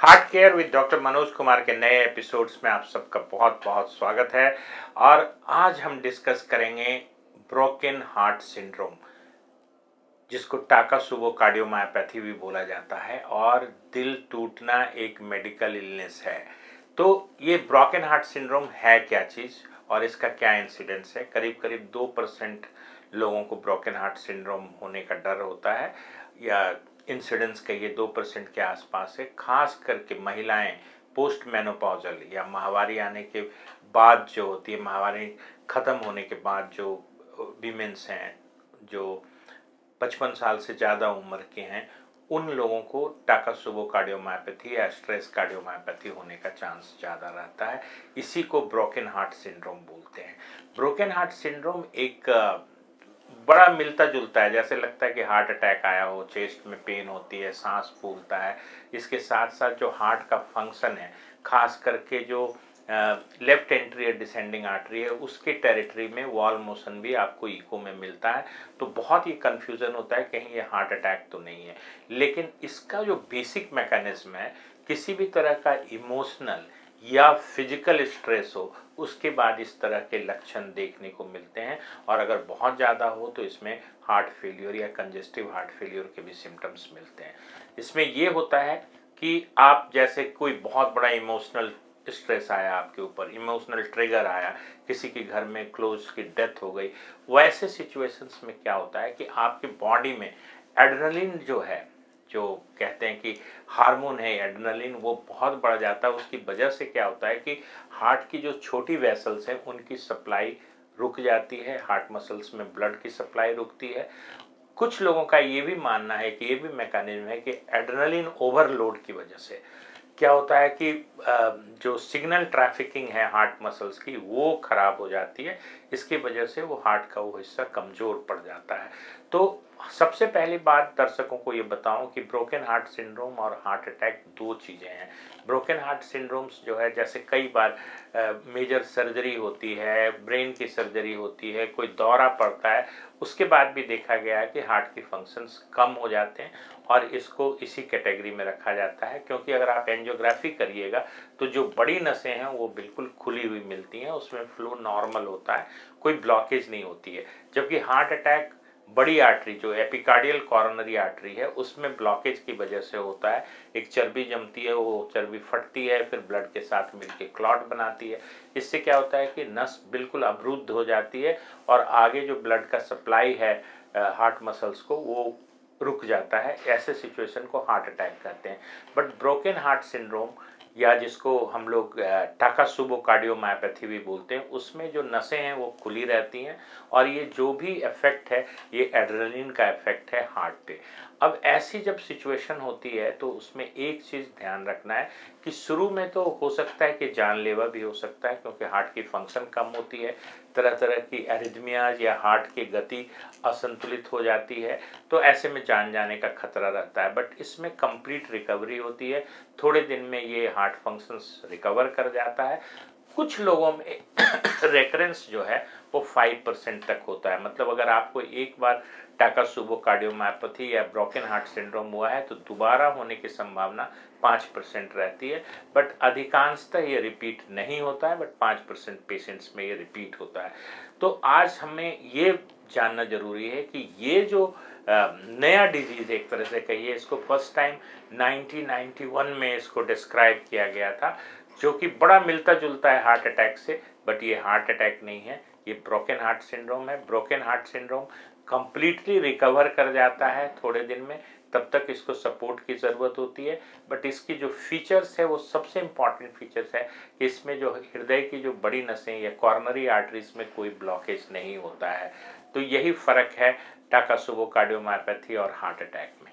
Heart care with doctor Manoj Kumar के नए episodes में आप सबका बहुत बहुत स्वागत है। और आज हम डिस्कस करेंगे ब्रोकन हार्ट सिंड्रोम, जिसको टाकासुबो कार्डियोमायोपैथी भी बोला जाता है, और दिल टूटना एक मेडिकल इलनेस है। तो ये ब्रोकन हार्ट सिंड्रोम है क्या चीज़ और इसका क्या इंसिडेंस है। करीब करीब 2% लोगों को ब्रोकन हार्ट सिंड्रोम होने का डर होता है, या इंसिडेंस कहिए 2% के आसपास है। खास करके महिलाएं पोस्ट मेनोपॉजल या माहवारी आने के बाद जो होती है, माहवारी ख़त्म होने के बाद जो वीमेंस हैं जो 55 साल से ज़्यादा उम्र के हैं, उन लोगों को टाकासुबो कार्डियोमायोपैथी या स्ट्रेस कार्डियोमायोपैथी होने का चांस ज़्यादा रहता है। इसी को ब्रोकन हार्ट सिंड्रोम बोलते हैं। ब्रोकन हार्ट सिंड्रोम एक बड़ा मिलता जुलता है, जैसे लगता है कि हार्ट अटैक आया हो, चेस्ट में पेन होती है, सांस फूलता है। इसके साथ साथ जो हार्ट का फंक्शन है, खास करके जो लेफ्ट एंट्री डिसेंडिंग आर्टरी है, उसके टेरिटरी में वॉल मोशन भी आपको इको में मिलता है। तो बहुत ही कंफ्यूजन होता है कहीं ये हार्ट अटैक तो नहीं है। लेकिन इसका जो बेसिक मैकेनिज्म है, किसी भी तरह का इमोशनल या फिजिकल स्ट्रेस हो, उसके बाद इस तरह के लक्षण देखने को मिलते हैं। और अगर बहुत ज़्यादा हो तो इसमें हार्ट फेलियर या कंजेस्टिव हार्ट फेलियर के भी सिम्टम्स मिलते हैं। इसमें ये होता है कि आप जैसे कोई बहुत बड़ा इमोशनल स्ट्रेस आया आपके ऊपर, इमोशनल ट्रिगर आया, किसी के घर में क्लोज की डेथ हो गई, वैसे सिचुएशंस में क्या होता है कि आपके बॉडी में एड्रेनलिन जो है, जो कहते हैं कि हार्मोन है एड्रेनलिन, वो बहुत बढ़ जाता है। उसकी वजह से क्या होता है कि हार्ट की जो छोटी वेसल्स हैं उनकी सप्लाई रुक जाती है, हार्ट मसल्स में ब्लड की सप्लाई रुकती है। कुछ लोगों का ये भी मानना है कि ये भी मैकेनिज्म है कि एड्रेनलिन ओवरलोड की वजह से क्या होता है कि जो सिग्नल ट्रैफिकिंग है हार्ट मसल्स की, वो खराब हो जाती है। इसकी वजह से वो हार्ट का वो हिस्सा कमज़ोर पड़ जाता है। तो सबसे पहली बात दर्शकों को ये बताऊं कि ब्रोकन हार्ट सिंड्रोम और हार्ट अटैक दो चीज़ें हैं। ब्रोकन हार्ट सिंड्रोम्स जो है, जैसे कई बार मेजर सर्जरी होती है, ब्रेन की सर्जरी होती है, कोई दौरा पड़ता है, उसके बाद भी देखा गया है कि हार्ट के फंक्शंस कम हो जाते हैं, और इसको इसी कैटेगरी में रखा जाता है। क्योंकि अगर आप एंजियोग्राफी करिएगा तो जो बड़ी नसें हैं वो बिल्कुल खुली हुई मिलती हैं, उसमें फ्लो नॉर्मल होता है, कोई ब्लॉकेज नहीं होती है। जबकि हार्ट अटैक बड़ी आर्टरी जो एपिकार्डियल कॉरोनरी आर्टरी है, उसमें ब्लॉकेज की वजह से होता है। एक चर्बी जमती है, वो चर्बी फटती है, फिर ब्लड के साथ मिलके क्लॉट बनाती है। इससे क्या होता है कि नस बिल्कुल अवरुद्ध हो जाती है, और आगे जो ब्लड का सप्लाई है हार्ट मसल्स को, वो रुक जाता है। ऐसे सिचुएशन को हार्ट अटैक कहते हैं। बट ब्रोकन हार्ट सिंड्रोम, या जिसको हम लोग टाकासुबो कार्डियोमायोपैथी भी बोलते हैं, उसमें जो नसें हैं वो खुली रहती हैं, और ये जो भी इफेक्ट है ये एड्रेनलिन का इफेक्ट है हार्ट पे। अब ऐसी जब सिचुएशन होती है तो उसमें एक चीज़ ध्यान रखना है कि शुरू में तो हो सकता है कि जानलेवा भी हो सकता है, क्योंकि हार्ट की फंक्शन कम होती है, तरह तरह की एरिथमियाज या हार्ट की गति असंतुलित हो जाती है, तो ऐसे में जान जाने का खतरा रहता है। बट इसमें कंप्लीट रिकवरी होती है, थोड़े दिन में ये हार्ट फंक्शंस रिकवर कर जाता है। कुछ लोगों में रेकरेंस जो है वो 5% तक होता है। मतलब अगर आपको एक बार टाकासुबो कार्डियोमायोपैथी या ब्रोकन हार्ट सिंड्रोम हुआ है तो दोबारा होने की संभावना 5% रहती है। बट अधिकांशतः ये रिपीट नहीं होता है, बट 5% पेशेंट्स में ये रिपीट होता है। तो आज हमें ये जानना जरूरी है कि ये जो नया डिजीज एक तरह से कहिए, इसको फर्स्ट टाइम 1991 में इसको डिस्क्राइब किया गया था, जो कि बड़ा मिलता जुलता है हार्ट अटैक से, बट ये हार्ट अटैक नहीं है, ये ब्रोकन हार्ट सिंड्रोम है। Broken heart syndrome completely recover कर जाता है थोड़े दिन में, तब तक इसको सपोर्ट की ज़रूरत होती है। बट इसकी जो फीचर्स है वो सबसे इम्पॉर्टेंट फीचर्स है कि इसमें जो हृदय की जो बड़ी नसें या कॉर्नरी आर्टरीज में कोई ब्लॉकेज नहीं होता है। तो यही फ़र्क है टाकासुबो कार्डियोमायोपैथी और हार्ट अटैक में।